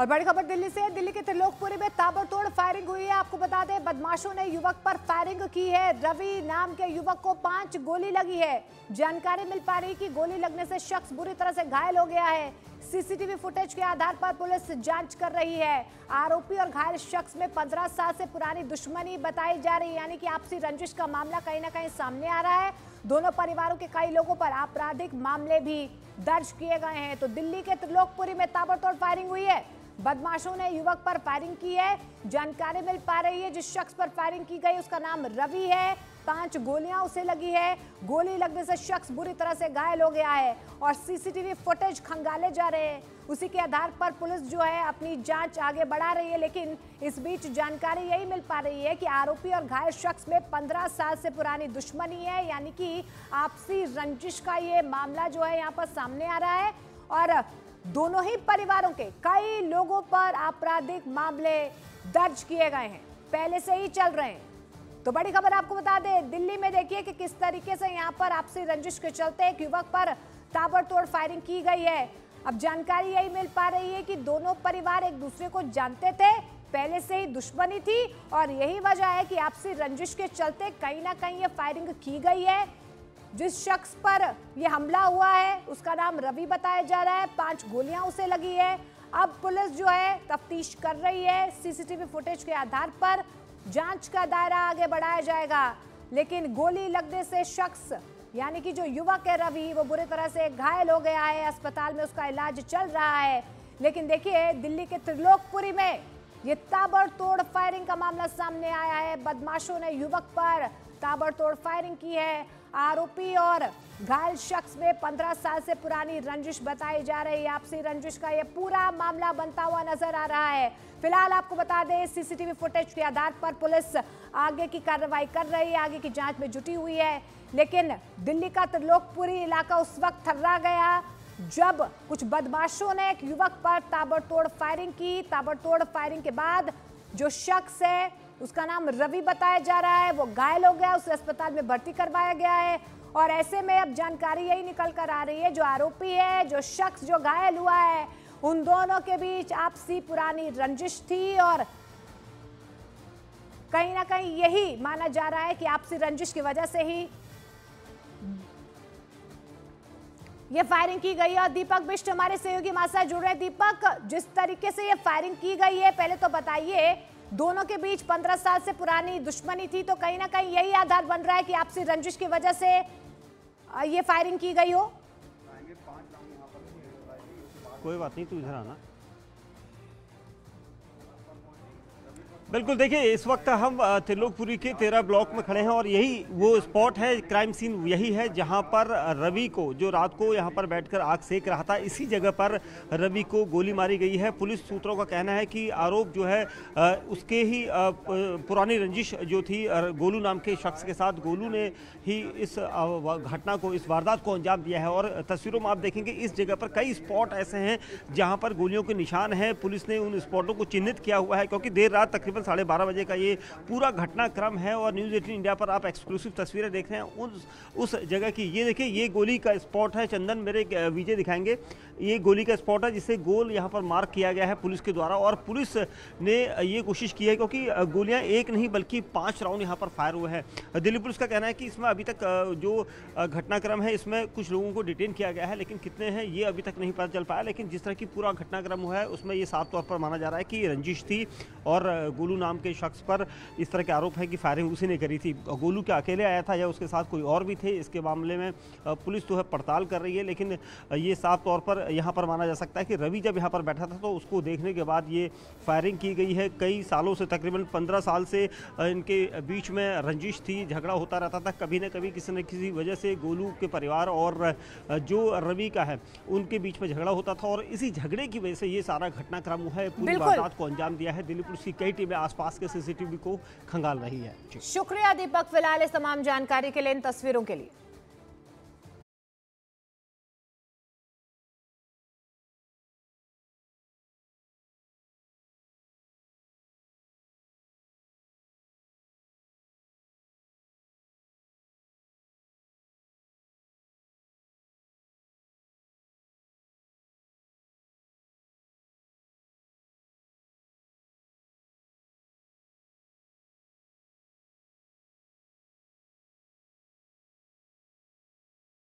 और बड़ी खबर दिल्ली से है। दिल्ली के त्रिलोकपुरी में ताबड़तोड़ फायरिंग हुई है। आपको बता दें, बदमाशों ने युवक पर फायरिंग की है। रवि नाम के युवक को 5 गोली लगी है। जानकारी मिल पा रही कि गोली लगने से शख्स बुरी तरह से घायल हो गया है। सीसीटीवी फुटेज के आधार पर पुलिस जांच कर रही है। आरोपी और घायल शख्स में 15 साल से पुरानी दुश्मनी बताई जा रही है, यानी कि आपसी रंजिश का मामला कहीं ना कहीं सामने आ रहा है। दोनों परिवारों के कई लोगों पर आपराधिक मामले भी दर्ज किए गए हैं। तो दिल्ली के त्रिलोकपुरी में ताबड़तोड़ फायरिंग हुई है। बदमाशों ने युवक पर फायरिंग की है। जानकारी मिल पा रही है जिस शख्स पर फायरिंग की गई उसका नाम रवि है। 5 गोलियां उसे लगी है। गोली लगने से शख्स बुरी तरह से घायल हो गया है और सीसीटीवी फुटेज खंगाले जा रहे हैं। उसी के आधार पर पुलिस जो है अपनी जांच आगे बढ़ा रही है। लेकिन इस बीच जानकारी यही मिल पा रही है कि आरोपी और घायल शख्स में 15 साल से पुरानी दुश्मनी है, यानी कि आपसी रंजिश का ये मामला जो है यहाँ पर सामने आ रहा है। और दोनों ही परिवारों के कई लोगों पर आपराधिक मामले दर्ज किए गए हैं, पहले से ही चल रहे हैं। तो बड़ी खबर आपको बता दें, दिल्ली में देखिए कि किस तरीके से यहाँ पर आपसी रंजिश के चलते एक युवक पर ताबड़तोड़ फायरिंग की गई है। अब जानकारी यही मिल पा रही है कि दोनों परिवार एक दूसरे को जानते थे, पहले से ही दुश्मनी थी और यही वजह है कि आपसी रंजिश के चलते कहीं ना कहीं ये फायरिंग की गई है। जिस शख्स पर यह हमला हुआ है उसका नाम रवि बताया जा रहा है। 5 गोलियां उसे लगी है। अब पुलिस जो है तफ्तीश कर रही है। सीसीटीवी फुटेज के आधार पर जांच का दायरा आगे बढ़ाया जाएगा। लेकिन गोली लगने से शख्स यानी कि जो युवक है रवि, वो बुरी तरह से घायल हो गया है। अस्पताल में उसका इलाज चल रहा है। लेकिन देखिए, दिल्ली के त्रिलोकपुरी में ये ताबड़तोड़ फायरिंग का मामला सामने आया है। बदमाशों ने युवक पर ताबड़तोड़ फायरिंग की है। आरोपी और घायल शख्स में 15 साल से पुरानी रंजिश बताई जा रही है। आपसी रंजिश का ये पूरा मामला बनता हुआ नजर आ रहा है। फिलहाल आपको बता दें, सीसीटीवी फुटेज के आधार पर पुलिस आगे की कार्रवाई कर रही है, आगे की जांच में जुटी हुई है। लेकिन दिल्ली का त्रिलोकपुरी इलाका उस वक्त थर्रा गया जब कुछ बदमाशों ने एक युवक पर ताबड़तोड़ फायरिंग की। ताबड़तोड़ फायरिंग के बाद जो शख्स है उसका नाम रवि बताया जा रहा है, वो घायल हो गया, उसे अस्पताल में भर्ती करवाया गया है। और ऐसे में अब जानकारी यही निकल कर आ रही है, जो आरोपी है, जो शख्स जो घायल हुआ है, उन दोनों के बीच आपसी पुरानी रंजिश थी और कहीं ना कहीं यही माना जा रहा है कि आपसी रंजिश की वजह से ही ये फायरिंग की गई है। और दीपक बिष्ट हमारे सहयोगी हमारे साथ जुड़ रहे हैं। दीपक, जिस तरीके से ये फायरिंग की गई है, पहले तो बताइए, दोनों के बीच 15 साल से पुरानी दुश्मनी थी, तो कहीं ना कहीं यही आधार बन रहा है कि आपसी रंजिश की वजह से ये फायरिंग की गई हो। कोई बात नहीं, तू इधर आना। बिल्कुल, देखिए इस वक्त हम त्रिलोकपुरी के 13 ब्लॉक में खड़े हैं और यही वो स्पॉट है, क्राइम सीन यही है जहां पर रवि को, जो रात को यहां पर बैठकर आग सेक रहा था, इसी जगह पर रवि को गोली मारी गई है। पुलिस सूत्रों का कहना है कि आरोप जो है उसके ही पुरानी रंजिश जो थी गोलू नाम के शख्स के साथ, गोलू ने ही इस घटना को, इस वारदात को अंजाम दिया है। और तस्वीरों में आप देखेंगे इस जगह पर कई स्पॉट ऐसे हैं जहाँ पर गोलियों के निशान हैं। पुलिस ने उन स्पॉटों को चिन्हित किया हुआ है क्योंकि देर रात तकरीबन 12:30 बजे का ये पूरा घटनाक्रम है। और न्यूज़ 18 इंडिया पर आप एक्सक्लूसिव तस्वीरें देख रहे हैं उस जगह की। ये देखिए, ये गोली का स्पॉट है। चंदन मेरे विजय दिखाएंगे। ये गोली का स्पॉट है जिसे गोल यहाँ पर मार्क किया गया है पुलिस के द्वारा। और पुलिस ने ये कोशिश की है क्योंकि गोलियाँ एक नहीं बल्कि 5 राउंड यहाँ पर फायर हुए हैं। दिल्ली पुलिस का कहना है कि इसमें अभी तक जो घटनाक्रम है इसमें कुछ लोगों को डिटेन किया गया है, लेकिन कितने हैं ये अभी तक नहीं पता चल पाया। लेकिन जिस तरह की पूरा घटनाक्रम हुआ है उसमें ये साफ तौर पर माना जा रहा है कि रंजिश थी और गोलू नाम के शख्स पर इस तरह के आरोप है कि फायरिंग उसी ने करी थी। गोलू क्या अकेले आया था या उसके साथ कोई और भी थे, इसके मामले में पुलिस तो है पड़ताल कर रही है। लेकिन ये साफ तौर पर यहाँ पर माना जा सकता है कि रवि जब यहाँ पर बैठा था तो उसको देखने के बाद ये फायरिंग की गई है। कई सालों से, तकरीबन 15 साल से इनके बीच में रंजिश थी, झगड़ा होता रहता था। कभी न कभी किसी न किसी वजह से गोलू के परिवार और जो रवि का है उनके बीच में झगड़ा होता था और इसी झगड़े की वजह से ये सारा घटनाक्रम है, पूरी वारदात को अंजाम दिया है। दिल्ली पुलिस की कई टीमें आसपास के सीसीटीवी को खंगाल रही है। शुक्रिया दीपक, फिलहाल इस तमाम जानकारी के लिए, इन तस्वीरों के लिए।